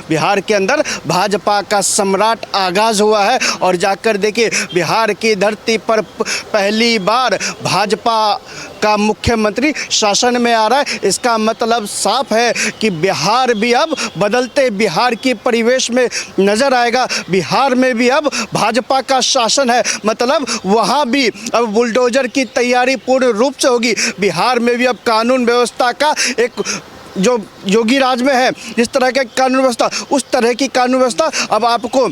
बिहार के अंदर भाजपा का सम्राट आगाज़ हुआ है और जाकर देखिए बिहार की धरती पर पहली बार भाजपा का मुख्यमंत्री शासन में आ रहा है। इसका मतलब साफ है कि बिहार भी अब बदलते बिहार की परिवेश में नज़र आएगा। बिहार में भी अब भाजपा का शासन है, मतलब वहाँ भी अब बुलडोजर की तैयारी पूर्ण रूप से होगी। बिहार में भी अब कानून व्यवस्था का एक जो योगी राज में है जिस तरह के कानून व्यवस्था, उस तरह की कानून व्यवस्था अब आपको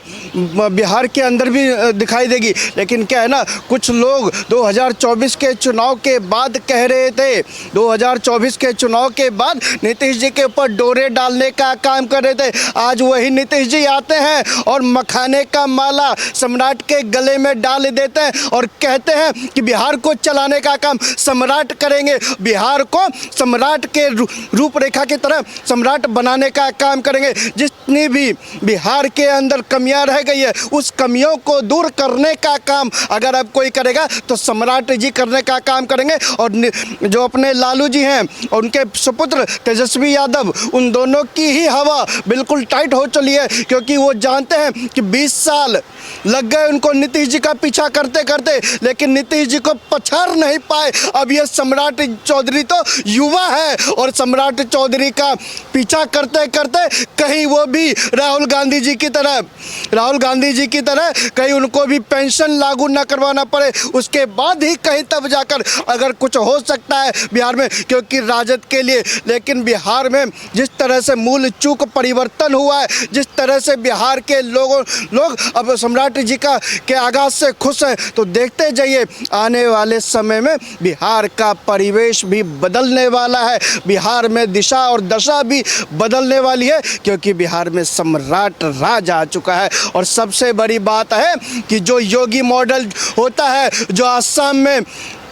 बिहार के अंदर भी दिखाई देगी। लेकिन क्या है ना, कुछ लोग 2024 के चुनाव के बाद कह रहे थे, 2024 के चुनाव के बाद नीतीश जी के ऊपर डोरे डालने का काम कर रहे थे। आज वही नीतीश जी आते हैं और मखाने का माला सम्राट के गले में डाल देते हैं और कहते हैं कि बिहार को चलाने का काम सम्राट करेंगे, बिहार को सम्राट के रूपरेखा की तरह सम्राट बनाने का काम करेंगे। जितनी भी बिहार के अंदर कमियां रह गई है उस कमियों को दूर करने का काम अगर अब कोई करेगा तो सम्राट जी करने का काम करेंगे। और जो अपने लालू जी हैं और उनके सुपुत्र तेजस्वी यादव, उन दोनों की ही हवा बिल्कुल टाइट हो चली है, क्योंकि वो जानते हैं कि 20 साल लग गए उनको नीतीश जी का पीछा करते करते, लेकिन नीतीश जी को पछाड़ नहीं पाए। अब ये सम्राट चौधरी तो युवा है और सम्राट चौधरी का पीछा करते करते कहीं वो भी राहुल गांधी जी की तरह कहीं उनको भी पेंशन लागू न करवाना पड़े, उसके बाद ही कहीं तब जाकर अगर कुछ हो सकता है बिहार में, क्योंकि राजद के लिए। लेकिन बिहार में जिस तरह से मूल चूक परिवर्तन हुआ है, जिस तरह से बिहार के लोग अब सम्राट जी के आगाज से खुश हैं, तो देखते जाइए आने वाले समय में बिहार का परिवेश भी बदलने वाला है, बिहार में दिशा और दशा भी बदलने वाली है, क्योंकि बिहार में सम्राट राज आ चुका है। और सबसे बड़ी बात है कि जो योगी मॉडल होता है, जो असम में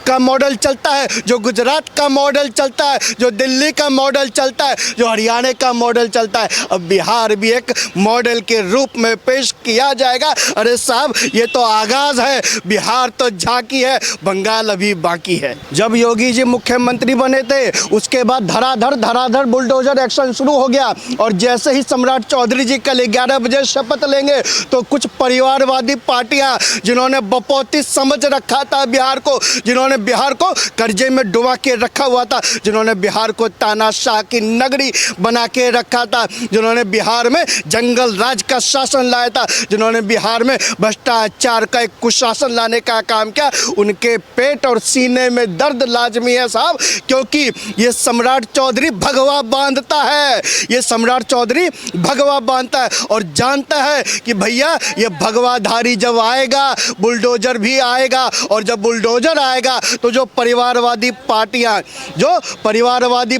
का मॉडल चलता है, जो गुजरात का मॉडल चलता है, जो दिल्ली का मॉडल चलता है, जो हरियाणा का मॉडल चलता है, अब बिहार भी एक मॉडल के रूप में पेश किया जाएगा। अरे साहब, ये तो आगाज है, बिहार तो झांकी है, बंगाल अभी बाकी है। जब योगी जी मुख्यमंत्री बने थे उसके बाद धराधर बुलडोजर एक्शन शुरू हो गया और जैसे ही सम्राट चौधरी जी कल 11 बजे शपथ लेंगे तो कुछ परिवारवादी पार्टियां जिन्होंने बपौती समझ रखा था बिहार को, जिन्होंने बिहार को कर्जे में डुबा के रखा हुआ था, जिन्होंने बिहार को तानाशाह की नगरी बना के रखा था, जिन्होंने बिहार में जंगल राज का शासन लाया था, जिन्होंने बिहार में भ्रष्टाचार का एक कुशासन लाने का काम किया, उनके पेट और सीने में दर्द लाजमी है साहब, क्योंकि ये सम्राट चौधरी भगवा बांधता है, ये सम्राट चौधरी भगवा बांधता है और जानता है कि भैया ये भगवाधारी जब आएगा बुलडोजर भी आएगा, और जब बुलडोजर आएगा तो जो परिवारवादी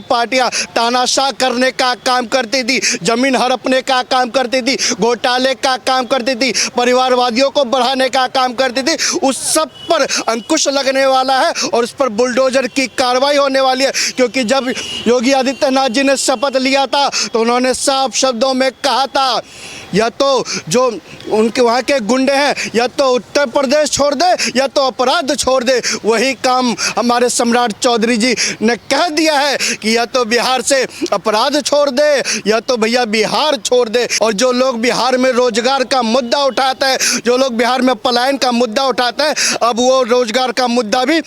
पार्टियां तानाशाह करने का काम करती थी, जमीन हड़पने का काम करती थी, घोटाले का काम करती थी, परिवारवादियों को बढ़ाने का काम करती थी, उस सब पर अंकुश लगने वाला है और उस पर बुलडोजर की कार्रवाई होने वाली है। क्योंकि जब योगी आदित्यनाथ जी ने शपथ लिया था तो उन्होंने साफ शब्दों में कहा था, या तो जो उनके वहाँ के गुंडे हैं या तो उत्तर प्रदेश छोड़ दे या तो अपराध छोड़ दे। वही काम हमारे सम्राट चौधरी जी ने कह दिया है कि या तो बिहार से अपराध छोड़ दे या तो भैया बिहार छोड़ दे। और जो लोग बिहार में रोजगार का मुद्दा उठाते हैं, जो लोग बिहार में पलायन का मुद्दा उठाते हैं, अब वो रोजगार का मुद्दा भी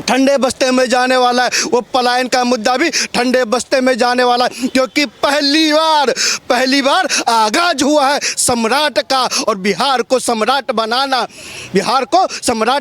ठंडे बस्ते में जाने वाला है, वो पलायन का मुद्दा भी ठंडे बस्ते में जाने वाला है, क्योंकि पहली बार आगाज हुआ है सम्राट का। और बिहार को सम्राट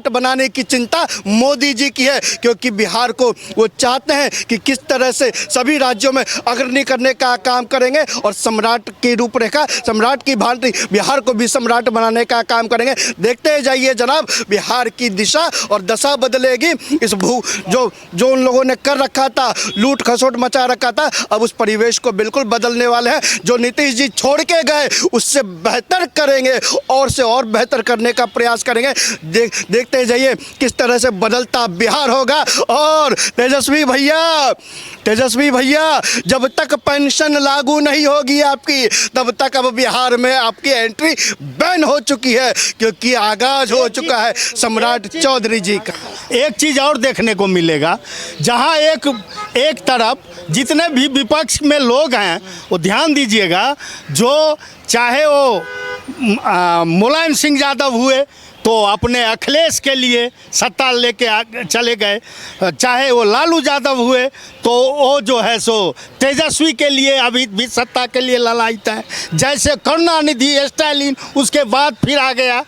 बनाने की चिंता मोदी जी की है, क्योंकि बिहार को वो चाहते हैं कि किस तरह से सभी राज्यों में अग्रणी करने का काम करेंगे और सम्राट की रूपरेखा, सम्राट की भांति बिहार को भी सम्राट बनाने का काम करेंगे। देखते जाइए जनाब, बिहार की दिशा और दशा बदलेगी। इस जो उन लोगों ने कर रखा था, लूट खसोट मचा रखा था, अब उस परिवेश को बिल्कुल बदलने वाले हैं। जो नीतीश जी छोड़ के गए उससे बेहतर करेंगे और से और बेहतर करने का प्रयास करेंगे। देखते जाइए किस तरह से बदलता बिहार होगा। और तेजस्वी भैया तेजस्वी भैया, जब तक पेंशन लागू नहीं होगी आपकी, तब तक अब बिहार में आपकी एंट्री बैन हो चुकी है, क्योंकि आगाज हो चुका है सम्राट चौधरी जी का। एक चीज़ और देखने को मिलेगा, जहां एक तरफ जितने भी विपक्ष में लोग हैं वो ध्यान दीजिएगा, जो चाहे वो मुलायम सिंह यादव हुए तो अपने अखिलेश के लिए सत्ता लेके चले गए, चाहे वो लालू यादव हुए तो वो जो है सो तेजस्वी के लिए अभी भी सत्ता के लिए ललायित है, जैसे करुणानिधि स्टालिन उसके बाद फिर आ गया।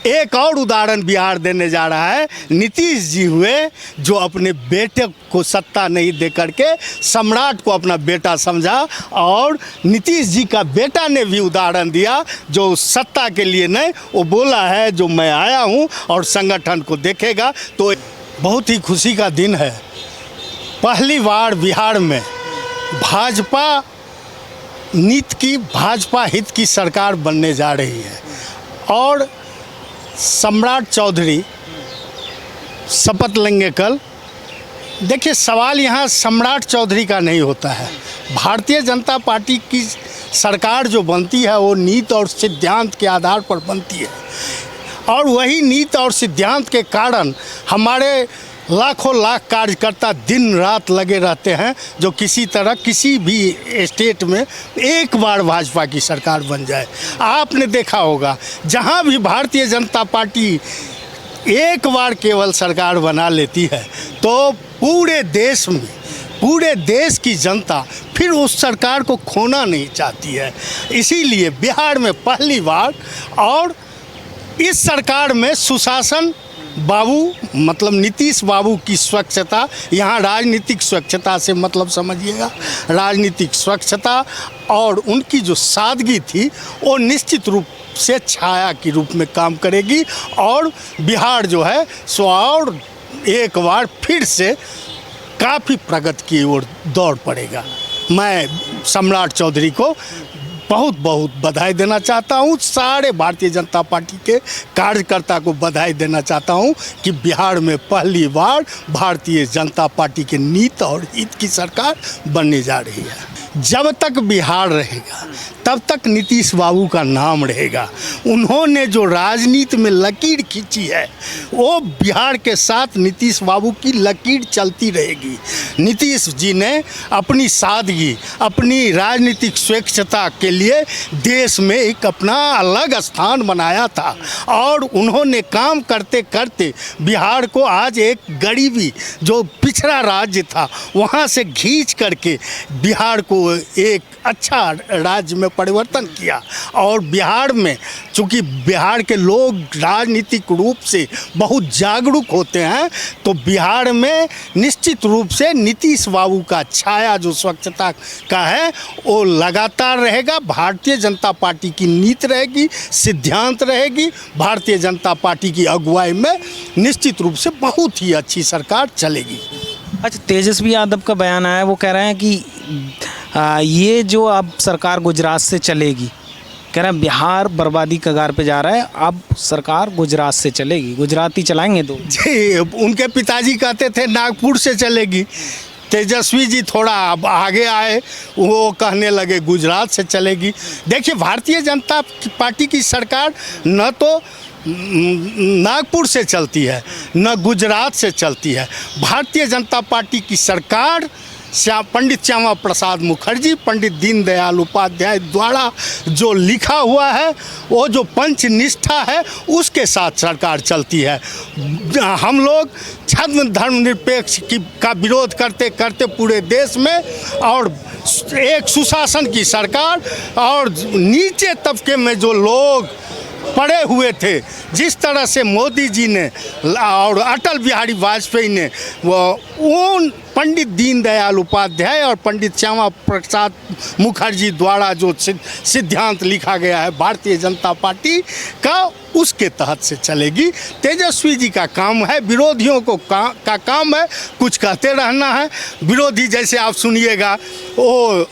एक और उदाहरण बिहार देने जा रहा है, नीतीश जी हुए जो अपने बेटे को सत्ता नहीं दे करके सम्राट को अपना बेटा समझा, और नीतीश जी का बेटा ने भी उदाहरण दिया जो सत्ता के लिए नहीं, वो बोला है जो मैं आया हूँ और संगठन को देखेगा। तो बहुत ही खुशी का दिन है, पहली बार बिहार में भाजपा नीति की, भाजपा हित की सरकार बनने जा रही है, और सम्राट चौधरी शपथ लेंगे कल। देखिए, सवाल यहाँ सम्राट चौधरी का नहीं होता है, भारतीय जनता पार्टी की सरकार जो बनती है वो नीति और सिद्धांत के आधार पर बनती है, और वही नीति और सिद्धांत के कारण हमारे लाखों लाख कार्यकर्ता दिन रात लगे रहते हैं, जो किसी तरह किसी भी स्टेट में एक बार भाजपा की सरकार बन जाए। आपने देखा होगा, जहां भी भारतीय जनता पार्टी एक बार केवल सरकार बना लेती है तो पूरे देश में, पूरे देश की जनता फिर उस सरकार को खोना नहीं चाहती है। इसीलिए बिहार में पहली बार, और इस सरकार में सुशासन बाबू मतलब नीतीश बाबू की स्वच्छता, यहाँ राजनीतिक स्वच्छता से मतलब समझिएगा, राजनीतिक स्वच्छता और उनकी जो सादगी थी वो निश्चित रूप से छाया के रूप में काम करेगी, और बिहार जो है सो और एक बार फिर से काफ़ी प्रगति की ओर दौड़ पड़ेगा। मैं सम्राट चौधरी को बहुत बहुत बधाई देना चाहता हूं, सारे भारतीय जनता पार्टी के कार्यकर्ता को बधाई देना चाहता हूं कि बिहार में पहली बार भारतीय जनता पार्टी के नीति और हित की सरकार बनने जा रही है। जब तक बिहार रहेगा तब तक नीतीश बाबू का नाम रहेगा। उन्होंने जो राजनीति में लकीर खींची है वो बिहार के साथ नीतीश बाबू की लकीर चलती रहेगी। नीतीश जी ने अपनी सादगी, अपनी राजनीतिक स्वच्छता के लिए देश में एक अपना अलग स्थान बनाया था, और उन्होंने काम करते करते बिहार को आज एक गरीबी जो पिछड़ा राज्य था वहाँ से खींच करके बिहार को एक अच्छा राज्य में परिवर्तन किया। और बिहार में चूँकि बिहार के लोग राजनीतिक रूप से बहुत जागरूक होते हैं, तो बिहार में निश्चित रूप से नीतीश बाबू का छाया जो स्वच्छता का है वो लगातार रहेगा। भारतीय जनता पार्टी की नीति रहेगी, सिद्धांत रहेगी, भारतीय जनता पार्टी की अगुवाई में निश्चित रूप से बहुत ही अच्छी सरकार चलेगी। अच्छा, तेजस्वी यादव का बयान आया, वो कह रहे हैं कि ये जो अब सरकार गुजरात से चलेगी, कह रहे हैं बिहार बर्बादी कगार पे जा रहा है, अब सरकार गुजरात से चलेगी, गुजराती चलाएंगे तो जी। उनके पिताजी कहते थे नागपुर से चलेगी, तेजस्वी जी थोड़ा अब आगे आए, वो कहने लगे गुजरात से चलेगी। देखिए, भारतीय जनता पार्टी की सरकार न तो नागपुर से चलती है न गुजरात से चलती है। भारतीय जनता पार्टी की सरकार पंडित श्यामा प्रसाद मुखर्जी, पंडित दीनदयाल उपाध्याय द्वारा जो लिखा हुआ है, वो जो पंचनिष्ठा है उसके साथ सरकार चलती है। हम लोग छद्म धर्मनिरपेक्ष का विरोध करते करते पूरे देश में, और एक सुशासन की सरकार, और नीचे तबके में जो लोग पड़े हुए थे, जिस तरह से मोदी जी ने और अटल बिहारी वाजपेयी ने उन पंडित दीनदयाल उपाध्याय और पंडित श्यामा प्रसाद मुखर्जी द्वारा जो सिद्धांत लिखा गया है भारतीय जनता पार्टी का, उसके तहत से चलेगी। तेजस्वी जी का काम है, विरोधियों को का काम है कुछ कहते रहना है। विरोधी जैसे आप सुनिएगा, वो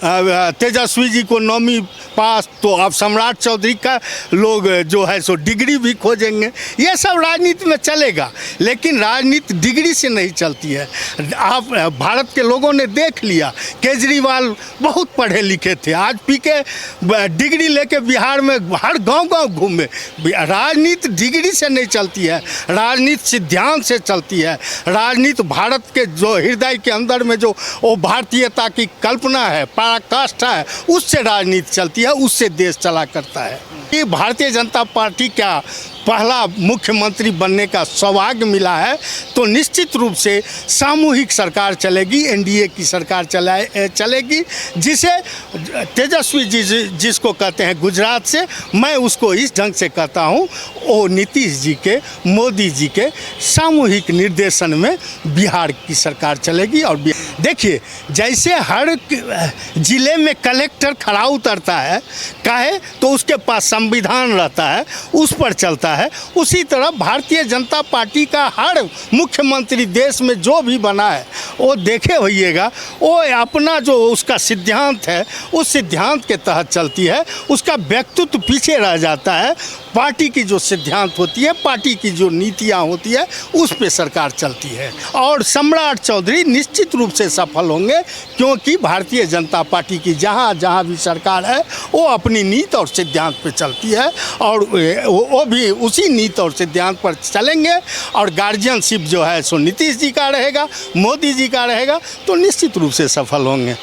तेजस्वी जी को 9वीं पास तो अब सम्राट चौधरी का लोग जो है सो डिग्री भी खोजेंगे। ये सब राजनीति में चलेगा, लेकिन राजनीति डिग्री से नहीं चलती है। आप भारत के लोगों ने देख लिया, केजरीवाल बहुत पढ़े लिखे थे, आज पी के डिग्री लेके बिहार में हर गांव घूमे। राजनीति डिग्री से नहीं चलती है, राजनीति सिद्धांत से चलती है। राजनीति भारत के जो हृदय के अंदर में जो वो भारतीयता की कल्पना है, पराकाष्ठा है, उससे राजनीति चलती है, उससे देश चला करता है। ये भारतीय जनता पार्टी का पहला मुख्यमंत्री बनने का सौभाग्य मिला है, तो निश्चित रूप से सामूहिक सरकार चलेगी, एनडीए की सरकार चलेगी, जिसे तेजस्वी जी जिसको कहते हैं गुजरात से, मैं उसको इस ढंग से कहता हूँ, वो नीतीश जी के, मोदी जी के सामूहिक निर्देशन में बिहार की सरकार चलेगी। और देखिए, जैसे हर जिले में कलेक्टर खड़ा उतरता है, काहे तो उसके पास संविधान रहता है, उस पर चलता है, उसी तरह भारतीय जनता पार्टी का हर मुख्यमंत्री देश में जो भी बना है, वो देखे होइएगा, वो अपना जो उसका सिद्धांत है, उस सिद्धांत के तहत चलती है। उसका व्यक्तित्व पीछे रह जाता है, पार्टी की जो सिद्धांत होती है, पार्टी की जो नीतियाँ होती है, उस पे सरकार चलती है। और सम्राट चौधरी निश्चित रूप से सफल होंगे, क्योंकि भारतीय जनता पार्टी की जहाँ जहाँ भी सरकार है, वो अपनी नीति और सिद्धांत पे चलती है, और वो भी उसी नीति और सिद्धांत पर चलेंगे। और गार्जियनशिप जो है सो नीतीश जी का रहेगा, मोदी जी का रहेगा, तो निश्चित रूप से सफल होंगे।